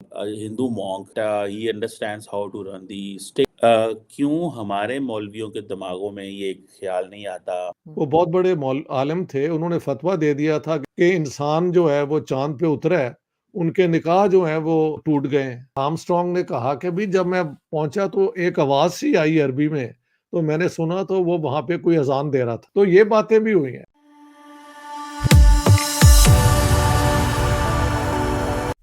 a Hindu monk, he understands how to run the state. क्यों हमारे मौलवियों के दिमागों में ये ख्याल नहीं आता? वो बहुत बड़े आलिम थे, उन्होंने फतवा दे दिया था कि इंसान जो है वो चांद पे उतरा है, उनके निकाह जो है वो टूट गए हैं। आर्मस्ट्रॉन्ग ने कहा कि भी जब मैं पहुंचा तो एक आवाज सी आई अरबी में, तो मैंने सुना तो वो वहां पे कोई अजान दे रहा था। तो ये बातें भी हुई हैं।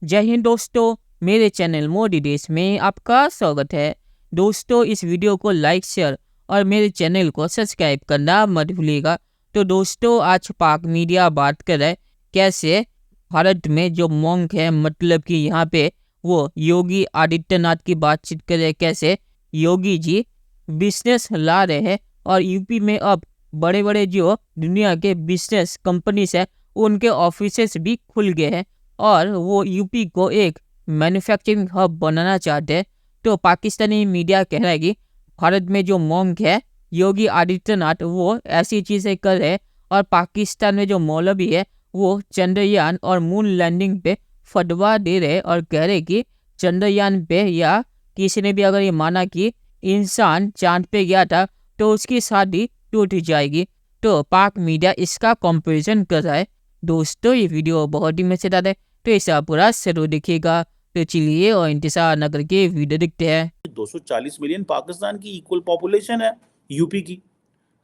जय हिंद दोस्तों, मेरे चैनल मोदी देश में आपका स्वागत है। दोस्तों, इस वीडियो को लाइक, शेयर और मेरे चैनल को सब्सक्राइब करना मत भूलिएगा। तो दोस्तों, आज पाक मीडिया बात कर रहा है कैसे भारत में जो मॉन्क है, मतलब कि यहाँ पे वो योगी आदित्यनाथ की बातचीत कर रहे, कैसे योगी जी बिजनेस ला रहे हैं और यूपी में अब बड़े बड़े जो दुनिया के बिजनेस कंपनीज है उनके ऑफिसेस भी खुल गए हैं और वो यूपी को एक मैन्युफैक्चरिंग हब बनाना चाहते हैं। तो पाकिस्तानी मीडिया कह रहा है कि भारत में जो मॉन्क है योगी आदित्यनाथ वो ऐसी चीज़ें कर रहे हैं और पाकिस्तान में जो मौलवी है वो चंद्रयान और मून लैंडिंग पे फतवा दे रहे और कह रहे कि चंद्रयान पे या किसी ने भी अगर ये माना कि इंसान चांद पे गया था तो उसकी शादी टूट जाएगी। तो पाक मीडिया इसका कंपैरिजन कर रहा है। दोस्तों, ये वीडियो बहुत ही मजेदार है, तो इसे आप पूरा जरूर देखिएगा। तो चलिए और इंतजार न करके वीडियो देखते हैं। 240 मिलियन पाकिस्तान की इक्वल पॉपुलेशन है यूपी की,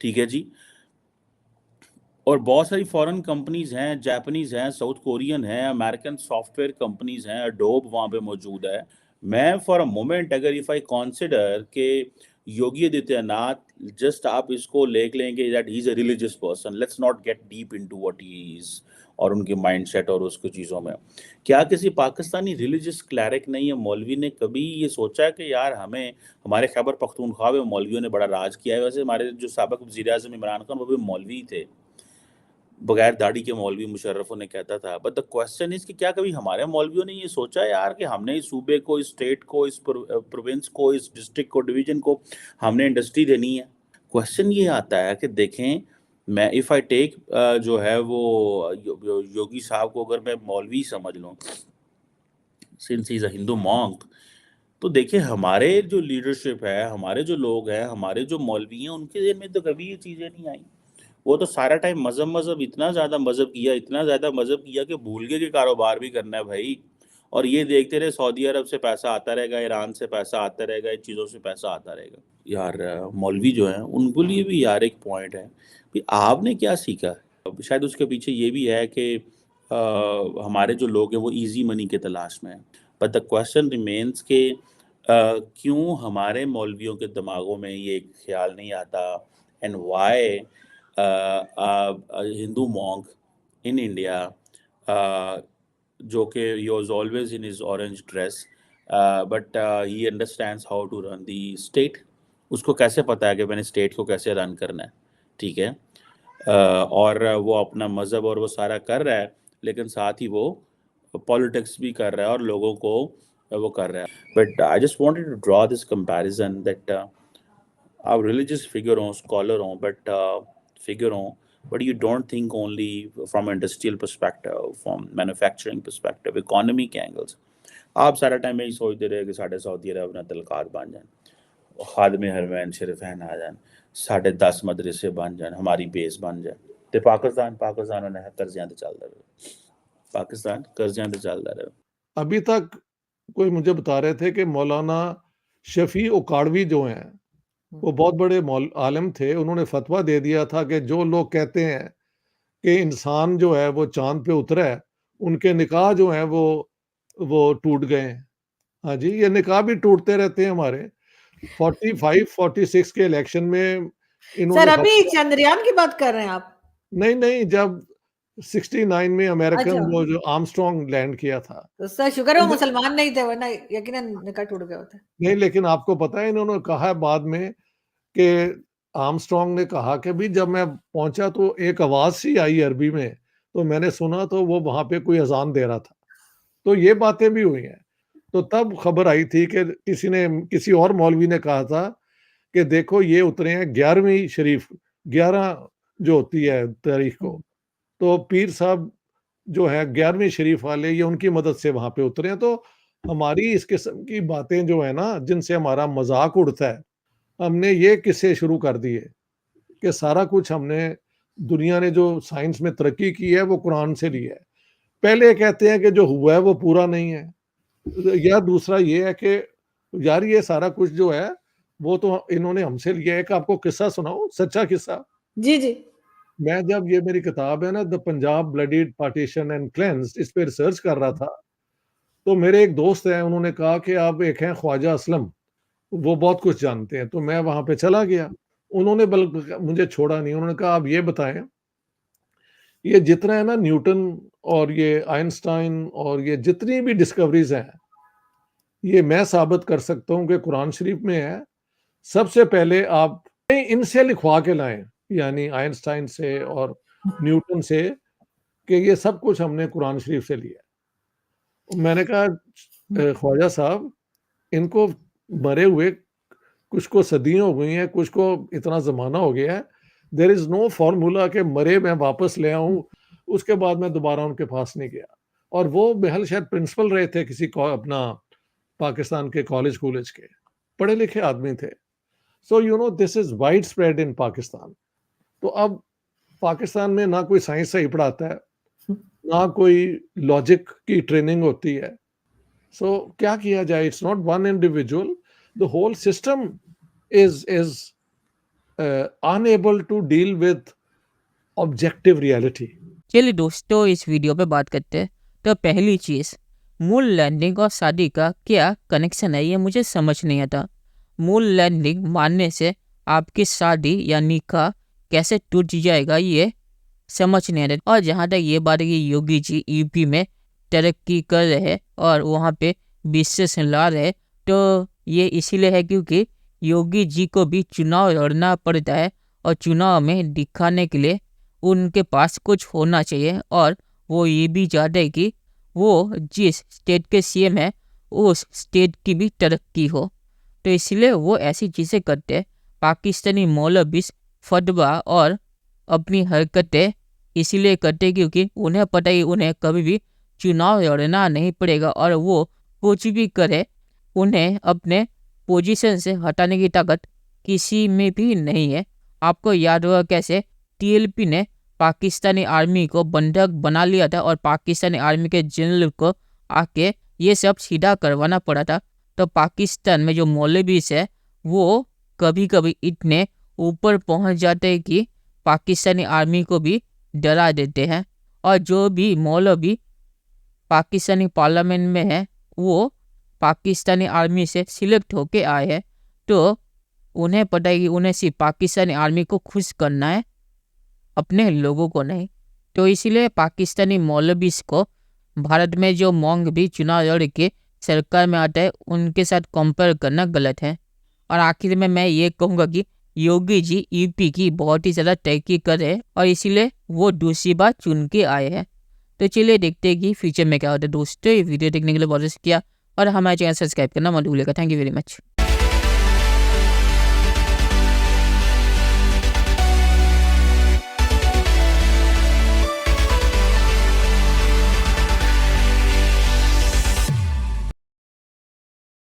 ठीक है जी। और बहुत सारी फॉरेन कंपनीज हैं, जापानीज हैं, साउथ कोरियन हैं, अमेरिकन सॉफ्टवेयर कंपनीज हैं, एडोब वहाँ पे मौजूद है। मैं फॉर अ मोमेंट अगर इफ आई कंसिडर के योगी आदित्यनाथ, जस्ट आप इसको लेख लेंगे that he is a religious person, let's not gate deep into what he is और उनके माइंडसेट और उसकी चीज़ों में। क्या किसी पाकिस्तानी रिलीजियस क्लैरिक ने या मौलवी ने कभी ये सोचा है कि यार हमें, हमारे खैबर पख्तूनख्वा में मौलवियों ने बड़ा राज किया है? वैसे हमारे जो साबिक वज़ीर-ए-आज़म इमरान खान वो भी मौलवी थे, बगैर दाढ़ी के मौलवी मुशर्रफ उन्हें कहता था। बट द क्वेश्चन इज कि क्या कभी हमारे मौलवियों ने ये सोचा यार कि हमने इस सूबे को, इस स्टेट को, इस प्रोविंस को, इस डिस्ट्रिक्ट को, डिवीजन को हमने इंडस्ट्री देनी है? क्वेश्चन ये आता है कि देखें, मैं इफ़ आई टेक जो है वो योगी साहब को अगर मैं मौलवी समझ लूँ, since he is a Hindu monk, तो देखिए हमारे जो लीडरशिप है, हमारे जो लोग हैं, हमारे जो मौलवी हैं, उनके दिल में तो कभी ये चीज़ें नहीं आई। वो तो सारा टाइम मज़हब मज़हब इतना ज़्यादा मज़हब किया, इतना ज़्यादा मज़हब किया कि भूल गए कि कारोबार भी करना है भाई। और ये देखते रहे सऊदी अरब से पैसा आता रहेगा, ईरान से पैसा आता रहेगा, इन चीज़ों से पैसा आता रहेगा। यार मौलवी जो हैं उनको लिए भी यार एक पॉइंट है कि आपने क्या सीखा? अब शायद उसके पीछे ये भी है कि हमारे जो लोग हैं वो ईज़ी मनी की तलाश में हैं। बट द क्वेश्चन रिमेन्स कि क्यों हमारे मौलवियों के दिमागों में ये ख्याल नहीं आता and why Hindu monk in India, जो कि he was always in his orange dress, but he understands how to run the state. उसको कैसे पता है कि मैंने स्टेट को कैसे रन करना है, ठीक है। और वो अपना मज़हब और वो सारा कर रहा है, लेकिन साथ ही वो पॉलिटिक्स भी कर रहा है और लोगों को वो कर रहा है। But I just wanted to draw this comparison that आप रिलीजियस फिगर हों, स्कॉलर हों, बट फिगर हों, but you don't think only from industrial perspective, from manufacturing perspective, economic angles. आप सारा टाइम यही सोचते रहे कि साढ़े सऊदी अरब ना तलकात बन जाए, खादमे हरमैन शरीफैन आ जाए, 10.5 मदरसे बन जाए, हमारी बेस बन जाए, तो पाकिस्तान उन्हें कर्जियां ते चलदा रहे, पाकिस्तान कर्जियां ते चलदा रहे। अभी तक कोई मुझे बता रहे थे कि मौलाना शफी उकाड़वी जो हैं, वो बहुत बड़े आलिम थे, उन्होंने फतवा दे दिया था कि जो लोग कहते हैं कि इंसान जो है वो चांद पे उतरा है, उनके निकाह जो है वो टूट गए हैं। हाँ जी, ये निकाह भी टूटते रहते हैं हमारे। 45-46 के इलेक्शन में सर इन्होंने अभी चंद्रयान की बात कर रहे हैं आप? नहीं, जब 69 में अमेरिकन अच्छा। वो जो आर्मस्ट्रॉन्ग लैंड किया था। तो सर शुक्र है वो मुसलमान नहीं थे, वरना यकीनन निकाह टूट गया होता। नहीं, लेकिन आपको पता है इन्होंने कहा है बाद में कि आर्मस्ट्रॉन्ग ने कहा कि भी जब मैं पहुंचा तो एक आवाज सी आई अरबी में, तो मैंने सुना तो वो वहां पे कोई अजान दे रहा था। तो ये बातें भी हुई हैं। तो तब खबर आई थी कि किसी और मौलवी ने कहा था कि देखो ये उतरे हैं 11वीं शरीफ, 11 जो होती है तारीख को, तो पीर साहब जो है 11वीं शरीफ वाले, ये उनकी मदद से वहां पे उतरे हैं। तो हमारी इस किस्म की बातें जो है ना, जिनसे हमारा मजाक उड़ता है, हमने ये किस्से शुरू कर दिए कि सारा कुछ हमने, दुनिया ने जो साइंस में तरक्की की है वो कुरान से ली है। पहले कहते हैं कि जो हुआ है वो पूरा नहीं है, या दूसरा ये है कि यार ये सारा कुछ जो है वो तो इन्होंने हमसे लिया है। एक आपको किस्सा सुनाऊं, सच्चा किस्सा। जी, जी। मैं जब ये मेरी किताब है ना, the Punjab bloodied partition and cleansed, इस पे रिसर्च कर रहा था, तो मेरे एक दोस्त हैं, उन्होंने कहा कि आप, एक हैं ख्वाजा असलम, वो बहुत कुछ जानते हैं, तो मैं वहाँ पे चला गया। उन्होंने बल्कि मुझे छोड़ा नहीं, उन्होंने कहा आप ये बताएँ, ये जितना है ना न्यूटन और ये आइंस्टाइन और ये जितनी भी डिस्कवरीज़ हैं, ये मैं साबित कर सकता हूँ कि कुरान शरीफ में है। सबसे पहले आप इनसे लिखवा के लाएँ, यानी आइंस्टाइन से और न्यूटन से, कि ये सब कुछ हमने कुरान शरीफ से लिया है। मैंने कहा ख्वाजा साहब, इनको मरे हुए कुछ को सदियाँ हो गई हैं, कुछ को इतना ज़माना हो गया है। देयर इज़ नो फ़ॉर्मूला कि मरे मैं वापस ले आऊँ, उसके बाद मैं दोबारा उनके पास नहीं गया। और वो बहल शायद प्रिंसिपल रहे थे किसी अपना पाकिस्तान के कॉलेज के, पढ़े लिखे आदमी थे। So you know this is wide spread in Pakistan. तो अब पाकिस्तान में ना कोई साइंस सही पढ़ाता है, ना कोई लॉजिक की ट्रेनिंग होती है। सो क्या किया जाए? It's not one individual, the whole system is unable to deal with objective reality. चलिए दोस्तों, इस वीडियो पे बात करते हैं। तो पहली चीज़, मून लैंडिंग और शादी का क्या कनेक्शन है, ये मुझे समझ नहीं आता। मून लैंडिंग मानने से आपकी शादी या निकाह कैसे टूट जाएगा, ये समझ नहीं आ रहा। और जहाँ तक ये बात है कि योगी जी यूपी में तरक्की कर रहे हैं और वहाँ पे बिजनेस ला रहे हैं, तो ये इसीलिए है क्योंकि योगी जी को भी चुनाव लड़ना पड़ता है और चुनाव में दिखाने के लिए उनके पास कुछ होना चाहिए। और वो ये भी चाहते हैं कि वो जिस स्टेट के सीएम है उस स्टेट की भी तरक्की हो, तो इसलिए वो ऐसी चीज़ें करते हैं। पाकिस्तानी मौलवी फतवा और अपनी हरकतें इसीलिए करते क्योंकि उन्हें पता ही उन्हें कभी भी चुनाव लड़ना नहीं पड़ेगा और वो कुछ भी करे उन्हें अपने पोजीशन से हटाने की ताकत किसी में भी नहीं है। आपको याद होगा कैसे टीएलपी ने पाकिस्तानी आर्मी को बंधक बना लिया था और पाकिस्तानी आर्मी के जनरल को आके ये सब सीधा करवाना पड़ा था। तो पाकिस्तान में जो मौलवीज है वो कभी कभी इतने ऊपर पहुंच जाते हैं कि पाकिस्तानी आर्मी को भी डरा देते हैं। और जो भी मौलवी पाकिस्तानी पार्लियामेंट में है वो पाकिस्तानी आर्मी से सिलेक्ट होके आए हैं, तो उन्हें पता है कि उन्हें सिर्फ पाकिस्तानी आर्मी को खुश करना है, अपने लोगों को नहीं। तो इसीलिए पाकिस्तानी मौलवीज को भारत में जो मोंग भी चुनाव लड़ के सरकार में आता है उनके साथ कंपेयर करना गलत है। और आखिर में मैं ये कहूँगा कि योगी जी यूपी की बहुत ही ज़्यादा तरक्की कर रहे हैं और इसीलिए वो दूसरी बार चुन के आए हैं। तो चलिए देखते हैं कि फ्यूचर में क्या होता है। दोस्तों, ये वीडियो देखने के लिए बहुत शुक्रिया और हमारे चैनल सब्सक्राइब करना मत भूलिएगा। Thank you very much.